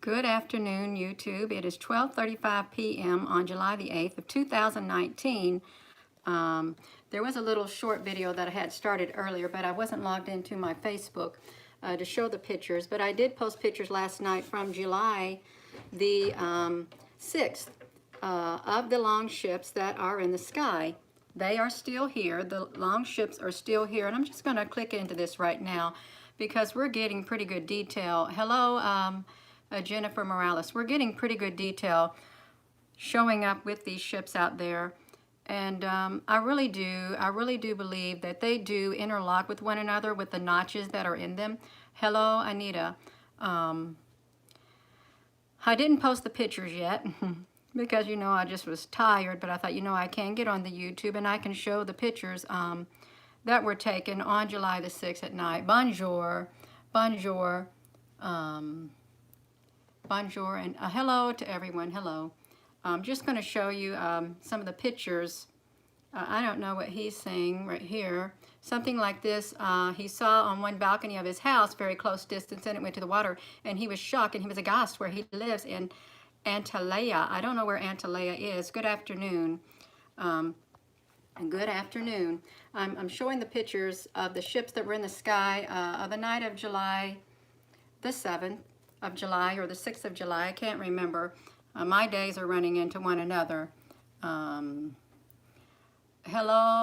Good afternoon, YouTube. It is 12:35 p.m. on July the 8th of 2019. There was a little short video that I had started earlier, but I wasn't logged into my Facebook to show the pictures. But I did post pictures last night from July the 6th of the long ships that are in the sky. They are still here. The long ships are still here. And I'm just going to click into this right now because we're getting pretty good detail. Hello, Jennifer Morales. We're getting pretty good detail showing up with these ships out there. And I really do believe that they do interlock with one another with the notches that are in them. Hello, Anita. I didn't post the pictures yet because, you know, I just was tired, but I thought, you know, I can get on the YouTube and I can show the pictures that were taken on July the 6th at night. Bonjour, bonjour, bonjour, and hello to everyone, hello. I'm just going to show you some of the pictures. I don't know what he's saying right here. Something like this, he saw on one balcony of his house, very close distance, and it went to the water, and he was shocked, and he was aghast where he lives in Antalya. I don't know where Antalya is. Good afternoon. Good afternoon. I'm showing the pictures of the ships that were in the sky of the night of July the 7th of July or the 6th of July. I can't remember. My days are running into one another. Hello,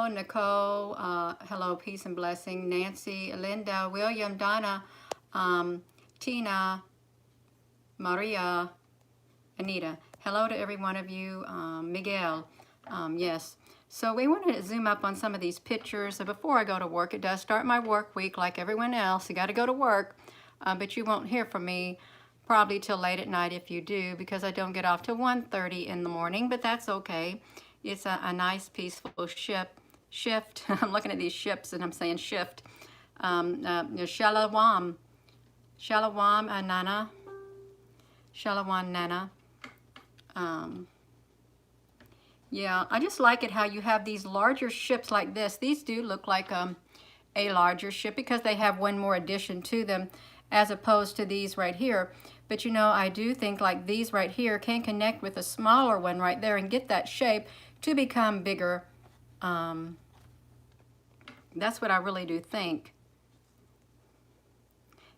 Nicole. Hello, peace and blessing. Nancy, Linda, William, Donna, Tina, Maria, Anita. Hello to every one of you. Miguel. Yes. So we want to zoom up on some of these pictures. So before I go to work, it does start my work week like everyone else. You got to go to work, but you won't hear from me probably till late at night if you do, because I don't get off till 1:30 in the morning, but that's okay. It's a nice, peaceful shift. I'm looking at these ships and I'm saying shift. Shalom. Shalom, Nana. Shalom, Nana. Yeah, I just like it how you have these larger ships like this. These do look like a larger ship because they have one more addition to them as opposed to these right here. But you know, I do think like these right here can connect with a smaller one right there and get that shape to become bigger. That's what I really do think.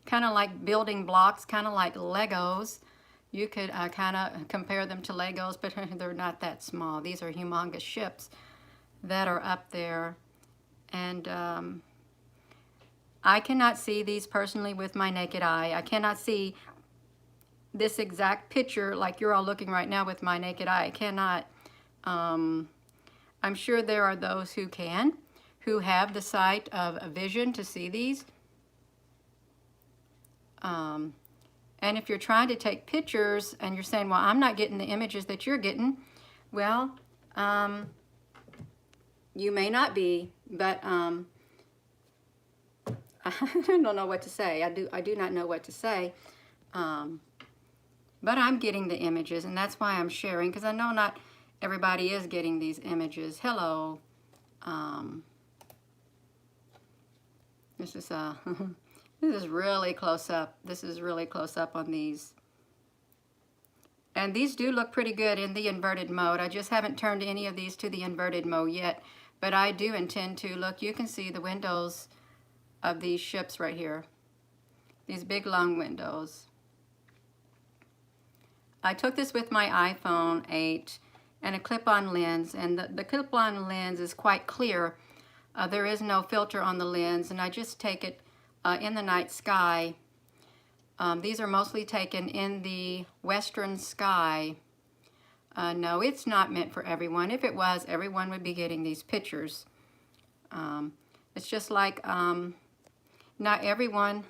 Kind of like building blocks, kind of like Legos. You could kind of compare them to Legos, but they're not that small. These are humongous ships that are up there. And I cannot see these personally with my naked eye. I cannot see this exact picture like you're all looking right now with my naked eye. I cannot. I'm sure there are those who can, who have the sight of a vision to see these. And if you're trying to take pictures and you're saying, well, I'm not getting the images that you're getting, well, you may not be, but I don't know what to say. I do not know what to say. But I'm getting the images, and that's why I'm sharing, because I know not everybody is getting these images. Hello. This is this is really close up. This is really close up on these. And these do look pretty good in the inverted mode. I just haven't turned any of these to the inverted mode yet, but I do intend to. Look, you can see the windows of these ships right here. These big long windows. I took this with my iPhone 8 and a clip-on lens, and the clip-on lens is quite clear. There is no filter on the lens, and I just take it in the night sky. These are mostly taken in the western sky. No, it's not meant for everyone. If it was, everyone would be getting these pictures. It's just like not everyone,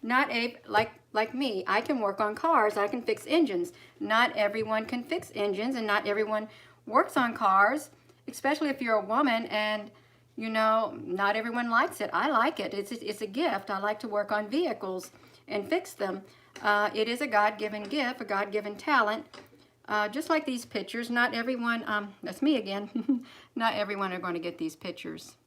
like me, I can work on cars, I can fix engines. Not everyone can fix engines, and not everyone works on cars, especially if you're a woman, and you know, not everyone likes it. I like it. It's a gift. I like to work on vehicles and fix them. It is a God-given gift, a God-given talent. Just like these pictures, not everyone, that's me again, not everyone are going to get these pictures.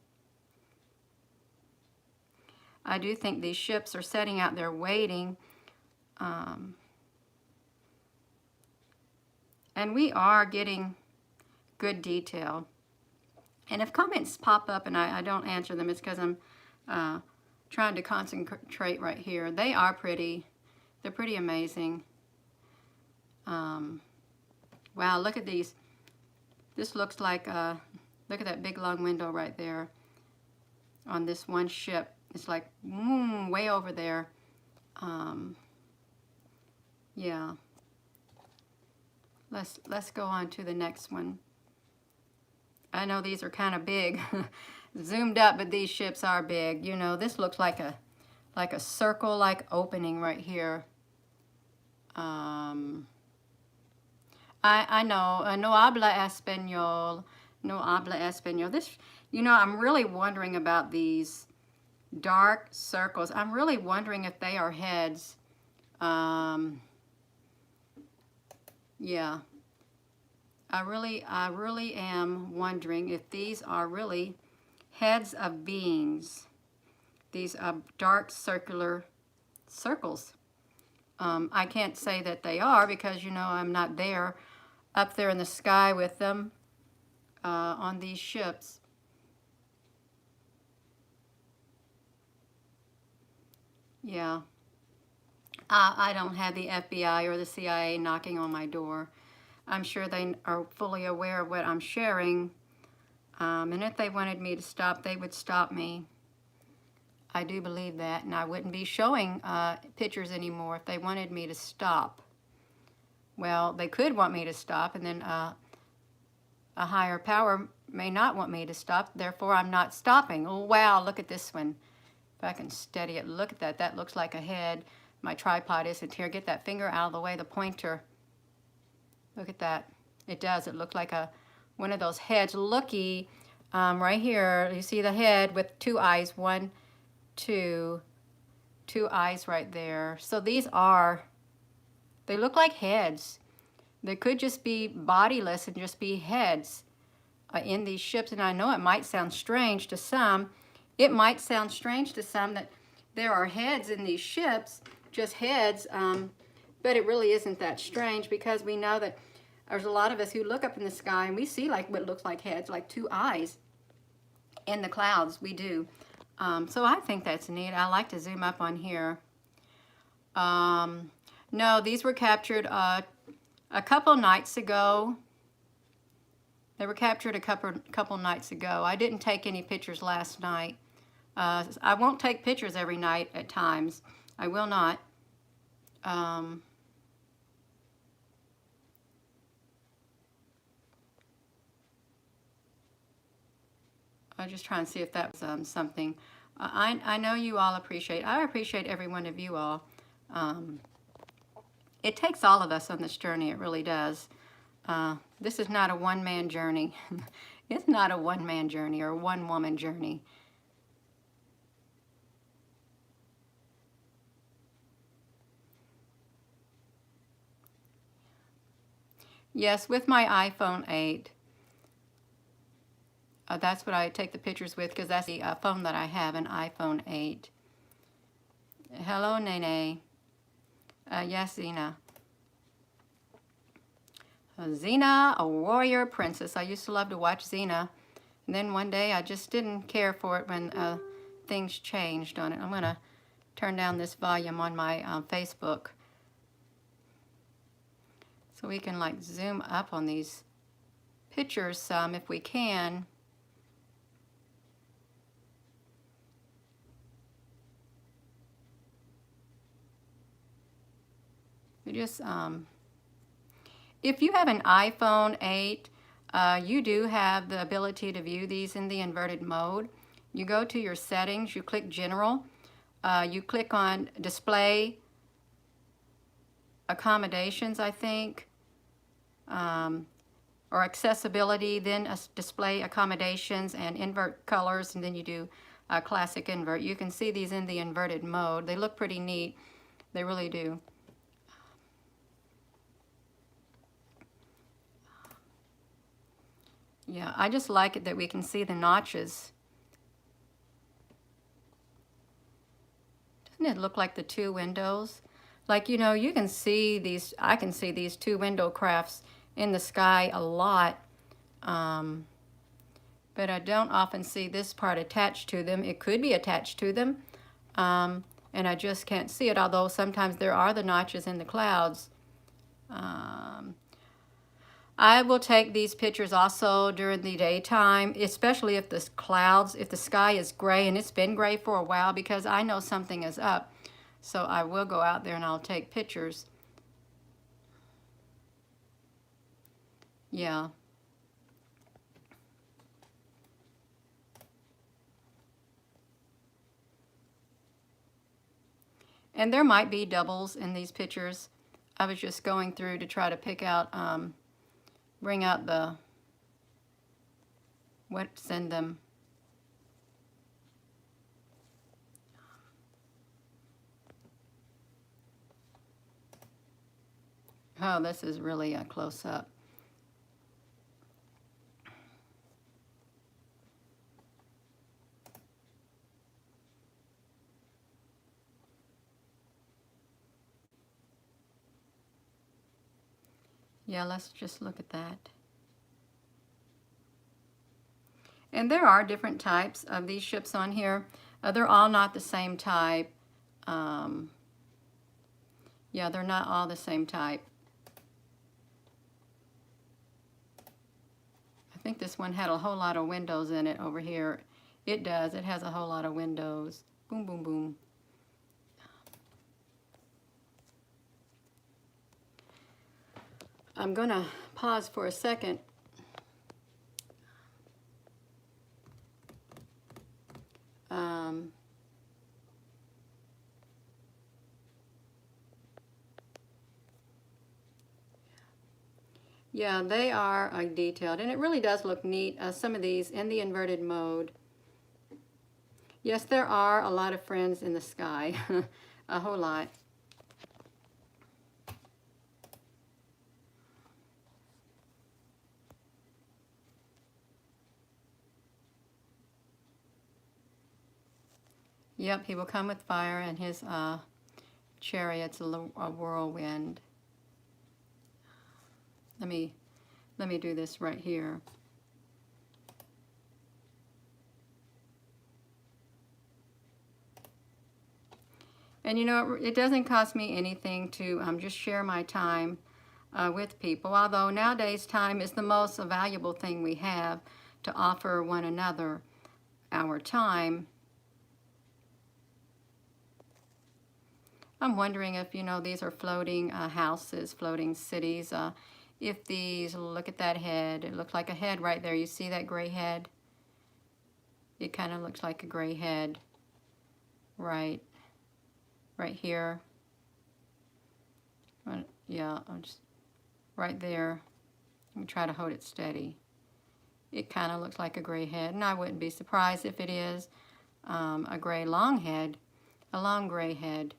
I do think these ships are sitting out there waiting And we are getting good detail. And if comments pop up and I don't answer them, it's because I'm trying to concentrate right here. They are pretty. They're pretty amazing. Wow, look at these. This looks like, look at that big long window right there on this one ship. It's like way over there. Yeah. Let's go on to the next one. I know these are kind of big, zoomed up, but these ships are big. You know, this looks like a circle-like opening right here. I know, no habla español, no habla español. This, you know, I'm really wondering about these dark circles. I'm really wondering if they are heads. Yeah. I really am wondering if these are really heads of beings. These dark circular circles. I can't say that they are because, you know, I'm not there up there in the sky with them on these ships. Yeah. I don't have the FBI or the CIA knocking on my door. I'm sure they are fully aware of what I'm sharing. And if they wanted me to stop, they would stop me. I do believe that, and I wouldn't be showing pictures anymore if they wanted me to stop. Well, they could want me to stop, and then a higher power may not want me to stop, therefore I'm not stopping. Oh, wow, look at this one. If I can steady it, look at that. That looks like a head. My tripod isn't here. Get that finger out of the way, the pointer. Look at that. It does. It looked like one of those heads. Looky, right here, you see the head with two eyes. One, two eyes right there. So these are, they look like heads. They could just be bodiless and just be heads in these ships. And I know it might sound strange to some. It might sound strange to some that there are heads in these ships, just heads, but it really isn't that strange because we know that there's a lot of us who look up in the sky and we see like what looks like heads, like two eyes in the clouds. We do. So I think that's neat. I like to zoom up on here. No, these were captured a couple nights ago. They were captured a couple nights ago. I didn't take any pictures last night. I won't take pictures every night at times. I will not. I'm just trying to see if that was something. I know you all appreciate. I appreciate every one of you all. It takes all of us on this journey. It really does. This is not a one-man journey. It's not a one-man journey or a one-woman journey. Yes, with my iPhone 8. That's what I take the pictures with because that's the phone that I have, an iPhone 8. Hello, Nene. Yes, Zena. Xena, a warrior princess. I used to love to watch Xena. And then one day I just didn't care for it when things changed on it. I'm going to turn down this volume on my Facebook so we can like zoom up on these pictures some if we can. We just, if you have an iPhone 8, you do have the ability to view these in the inverted mode. You go to your settings, you click General, you click on Display Accommodations, I think, or Accessibility, then Display Accommodations and Invert Colors, and then you do Classic Invert. You can see these in the inverted mode. They look pretty neat. They really do. Yeah, I just like it that we can see the notches. Doesn't it look like the two windows? Like, you know, you can see these, I can see these two window crafts in the sky a lot, but I don't often see this part attached to them. It could be attached to them, and I just can't see it, although sometimes there are the notches in the clouds. I will take these pictures also during the daytime, especially if the clouds, if the sky is gray, and it's been gray for a while, because I know something is up. So I will go out there and I'll take pictures. Yeah. And there might be doubles in these pictures. I was just going through to try to pick out, bring out the what's in them. Oh, this is really a close-up. Yeah, let's just look at that. And there are different types of these ships on here. They're all not the same type. Yeah, they're not all the same type. I think this one had a whole lot of windows in it over here. It does. It has a whole lot of windows. Boom, boom, boom. I'm going to pause for a second. Yeah, they are detailed, and it really does look neat. Some of these in the inverted mode. Yes, there are a lot of friends in the sky, a whole lot. Yep, he will come with fire, and his chariot's a whirlwind. Let me do this right here. And you know, it doesn't cost me anything to just share my time with people, although nowadays time is the most valuable thing we have to offer one another, our time. I'm wondering if, you know, these are floating houses, floating cities. If these, look at that head. It looks like a head right there. You see that gray head? It kind of looks like a gray head right here. Yeah, I'll just right there. Let me try to hold it steady. It kind of looks like a gray head, and I wouldn't be surprised if it is a gray long head, a long gray head.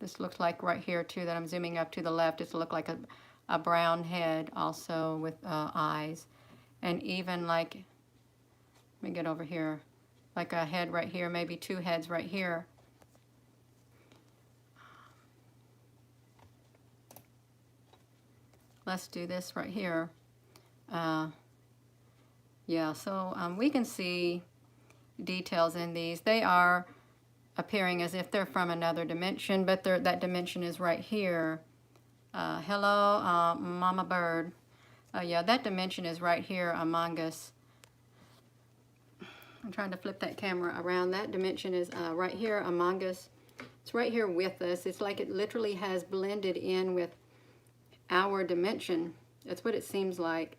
This looks like right here too, that I'm zooming up to the left, it's look like a brown head also with eyes. And even like, let me get over here, like a head right here, maybe two heads right here. Let's do this right here. Yeah, so we can see details in these. They are appearing as if they're from another dimension, but that dimension is right here. Hello, Mama Bird. Yeah, that dimension is right here among us. I'm trying to flip that camera around. That dimension is right here among us. It's right here with us. It's like it literally has blended in with our dimension. That's what it seems like.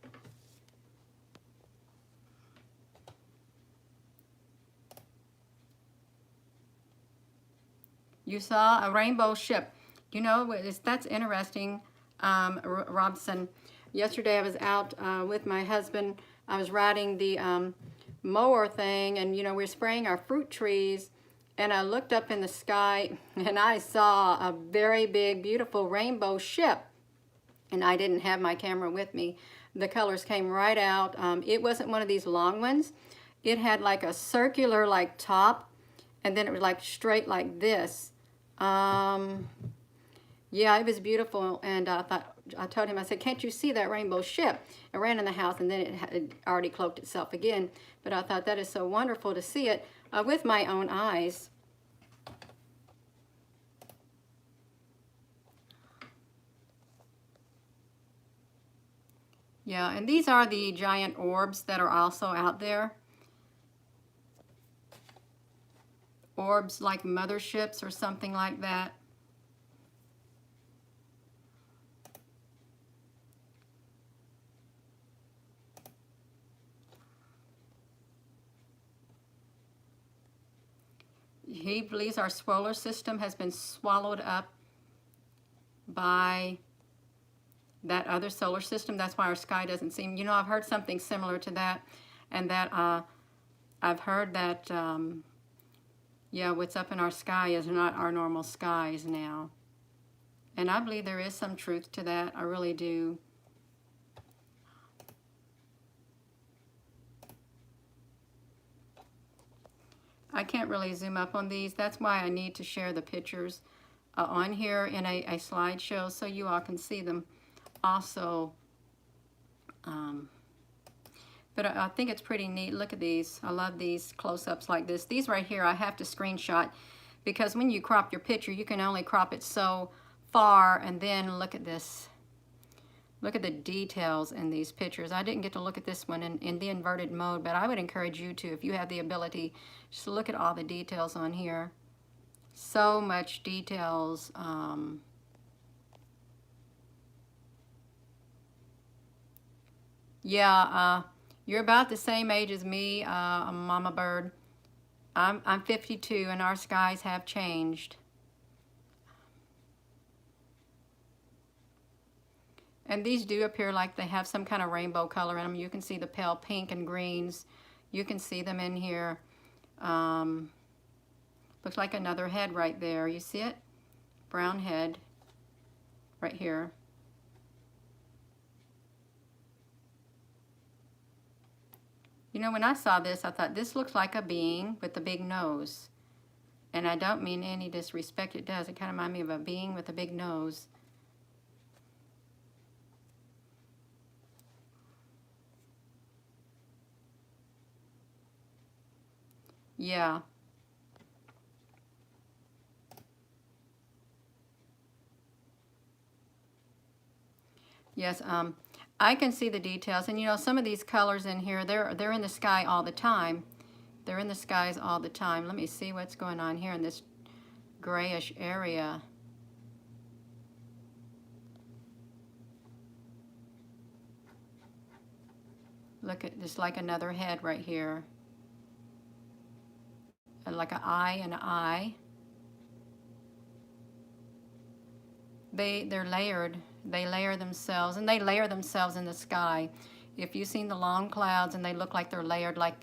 You saw a rainbow ship. You know, that's interesting, Robson. Yesterday I was out with my husband. I was riding the mower thing, and you know, we're spraying our fruit trees, and I looked up in the sky and I saw a very big, beautiful rainbow ship. And I didn't have my camera with me. The colors came right out. It wasn't one of these long ones. It had like a circular like top, and then it was like straight like this. Yeah, it was beautiful, and I told him, I said, "Can't you see that rainbow ship?" I ran in the house, and then it had already cloaked itself again. But I thought that is so wonderful to see it with my own eyes. Yeah, and these are the giant orbs that are also out there. Orbs like motherships or something like that. He believes our solar system has been swallowed up by that other solar system. That's why our sky doesn't seem, you know, I've heard something similar to that, and that I've heard that, yeah, what's up in our sky is not our normal skies now. And I believe there is some truth to that. I really do. I can't really zoom up on these. That's why I need to share the pictures on here in a slideshow so you all can see them also. But I think it's pretty neat. Look at these. I love these close-ups like this. These right here I have to screenshot because when you crop your picture, you can only crop it so far. And then look at this. Look at the details in these pictures. I didn't get to look at this one in the inverted mode, but I would encourage you to, if you have the ability, just look at all the details on here. So much details. Yeah, you're about the same age as me, Mama Bird. I'm 52 and our skies have changed. And these do appear like they have some kind of rainbow color in them. You can see the pale pink and greens. You can see them in here. Looks like another head right there. You see it? Brown head right here. You know, when I saw this, I thought this looks like a being with a big nose. And I don't mean any disrespect, it does. It kind of reminds me of a being with a big nose. Yeah. Yes, I can see the details. And you know, some of these colors in here, they're in the sky all the time. They're in the skies all the time. Let me see what's going on here in this grayish area. Look at this, like another head right here. And like an eye and an eye. They're layered. They layer themselves, and they layer themselves in the sky. If you've seen the long clouds and they look like they're layered like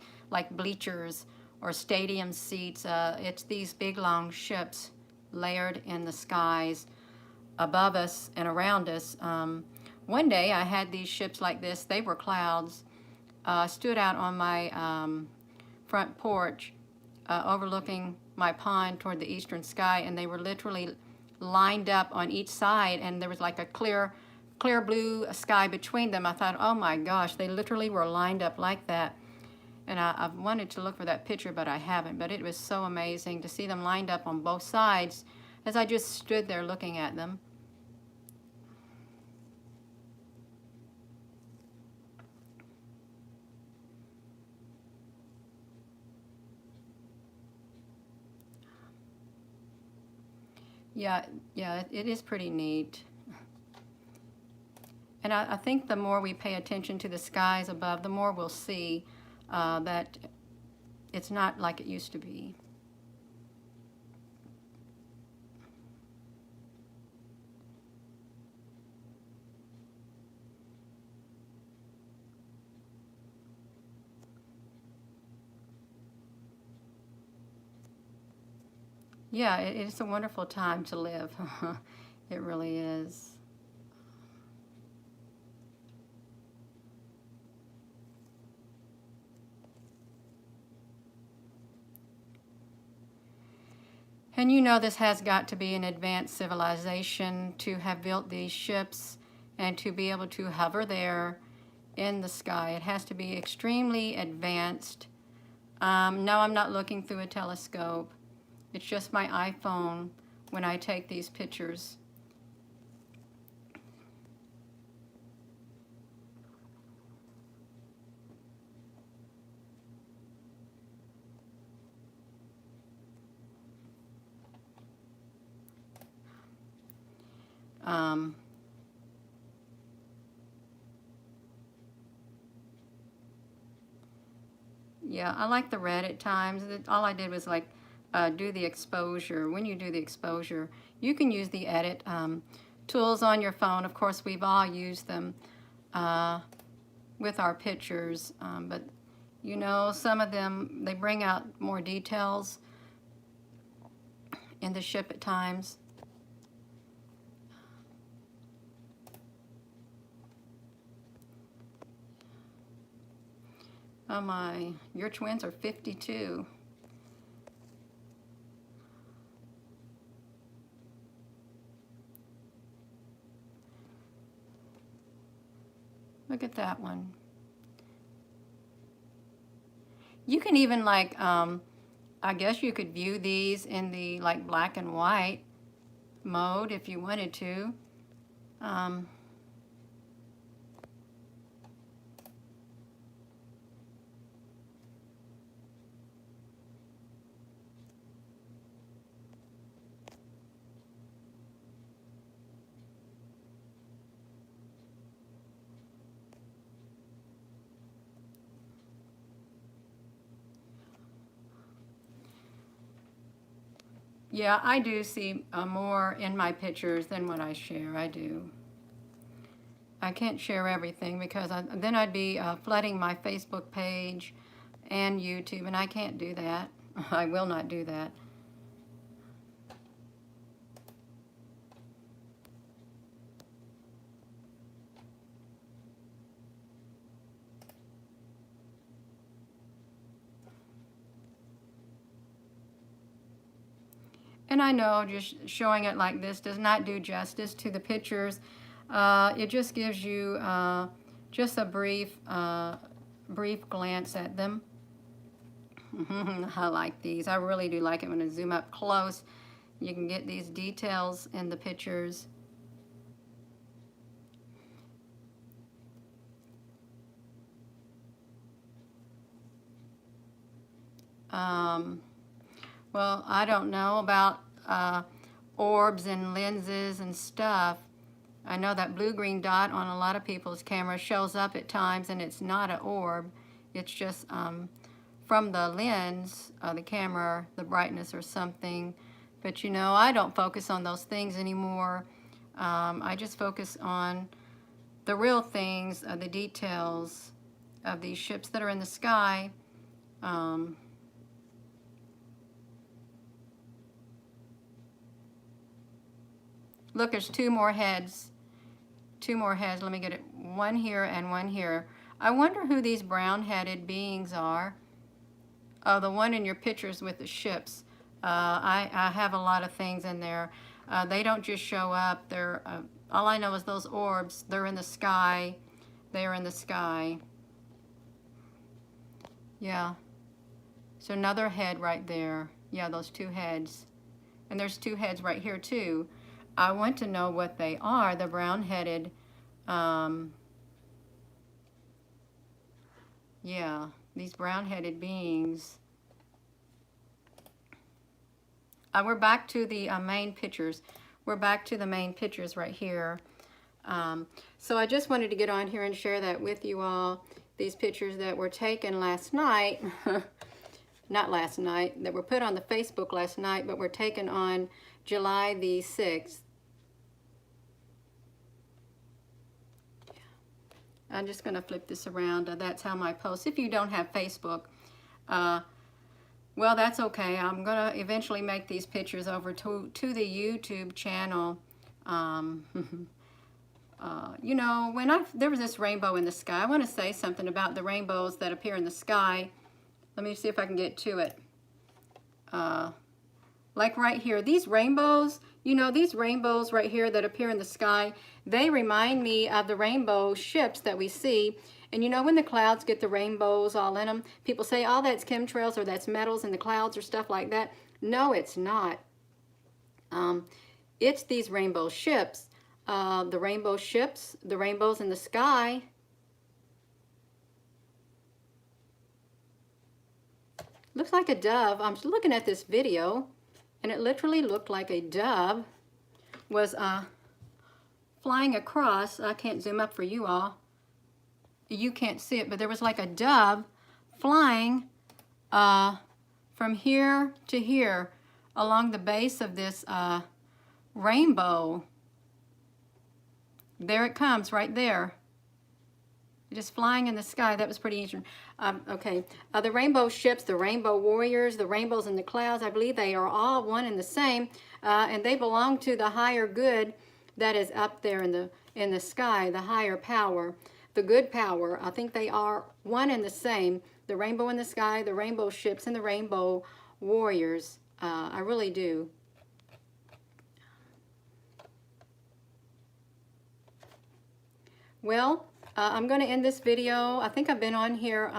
bleachers or stadium seats, it's these big long ships layered in the skies above us and around us. One day I had these ships like this. They were clouds. Stood out on my front porch overlooking my pond toward the eastern sky, and they were literally lined up on each side, and there was like a clear blue sky between them. I thought, oh my gosh, they literally were lined up like that. And I've wanted to look for that picture, but I haven't. But it was so amazing to see them lined up on both sides as I just stood there looking at them. Yeah, yeah, it is pretty neat. And I think the more we pay attention to the skies above, the more we'll see that it's not like it used to be. Yeah, it's a wonderful time to live. It really is. And you know this has got to be an advanced civilization to have built these ships and to be able to hover there in the sky. It has to be extremely advanced. No, I'm not looking through a telescope. It's just my iPhone when I take these pictures. Yeah, I like the red at times. All I did was like do the exposure. When you do the exposure, you can use the edit tools on your phone. Of course, we've all used them with our pictures, but you know, some of them, they bring out more details in the ship at times. Oh my, your twins are 52. Look at that one. You can even like, I guess you could view these in the like black and white mode if you wanted to. Yeah, I do see more in my pictures than what I share. I do. I can't share everything because then I'd be flooding my Facebook page and YouTube, and I can't do that. I will not do that. And I know just showing it like this does not do justice to the pictures. It just gives you just a brief glance at them. I like these. I really do like it when I zoom up close. You can get these details in the pictures. Well, I don't know about orbs and lenses and stuff. I know that blue-green dot on a lot of people's cameras shows up at times, and it's not an orb. It's just from the lens, the camera, the brightness or something. But you know, I don't focus on those things anymore. I just focus on the real things, the details of these ships that are in the sky. Look, there's two more heads. Two more heads. Let me get it. One here and one here. I wonder who these brown-headed beings are. Oh, the one in your pictures with the ships. I have a lot of things in there. They don't just show up. They're all I know is those orbs. They're in the sky. They're in the sky. Yeah. So another head right there. Yeah, those two heads. And there's two heads right here too. I want to know what they are, the brown-headed, yeah, these brown-headed beings. We're back to the main pictures. We're back to the main pictures right here. So I just wanted to get on here and share that with you all. These pictures that were taken last night, not last night, that were put on the Facebook last night, but were taken on July the 6th. I'm just going to flip this around. That's how my post, if you don't have Facebook, well, that's okay. I'm going to eventually make these pictures over to the YouTube channel. You know, when there was this rainbow in the sky, I want to say something about the rainbows that appear in the sky. Let me see if I can get to it. Like right here, these rainbows, you know, these rainbows right here that appear in the sky, they remind me of the rainbow ships that we see. And you know, when the clouds get the rainbows all in them, people say, oh, that's chemtrails or that's metals in the clouds or stuff like that. No, it's not. It's these rainbow ships. The rainbow ships, the rainbows in the sky. Looks like a dove. I'm looking at this video, and it literally looked like a dove was flying across. I can't zoom up for you all. You can't see it, but there was like a dove flying from here to here along the base of this rainbow. There it comes right there. Just flying in the sky. That was pretty interesting. Okay, the rainbow ships, the rainbow warriors, the rainbows in the clouds, I believe they are all one and the same, and they belong to the higher good that is up there in the sky, the higher power, the good power. I think they are one and the same. The rainbow in the sky, the rainbow ships, and the rainbow warriors. I really do. Well, I'm going to end this video. I think I've been on here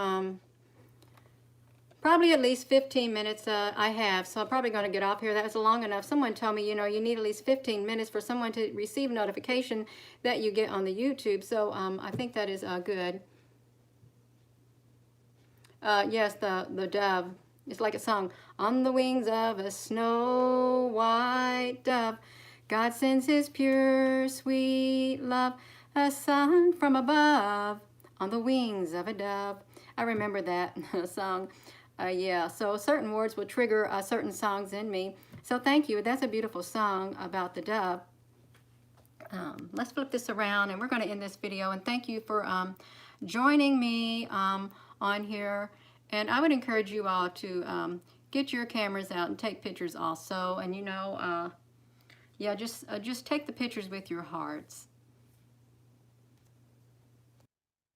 probably at least 15 minutes. I have, so I'm probably going to get off here. That was long enough. Someone told me, you know, you need at least 15 minutes for someone to receive notification that you get on the YouTube. So I think that is good. Yes, the dove. It's like a song. On the wings of a snow white dove, God sends his pure, sweet love. A son from above, on the wings of a dove. I remember that song. Yeah, so certain words will trigger certain songs in me. So thank you. That's a beautiful song about the dove. Let's flip this around, and we're going to end this video. And thank you for joining me on here. And I would encourage you all to get your cameras out and take pictures also. And you know, yeah, just take the pictures with your hearts.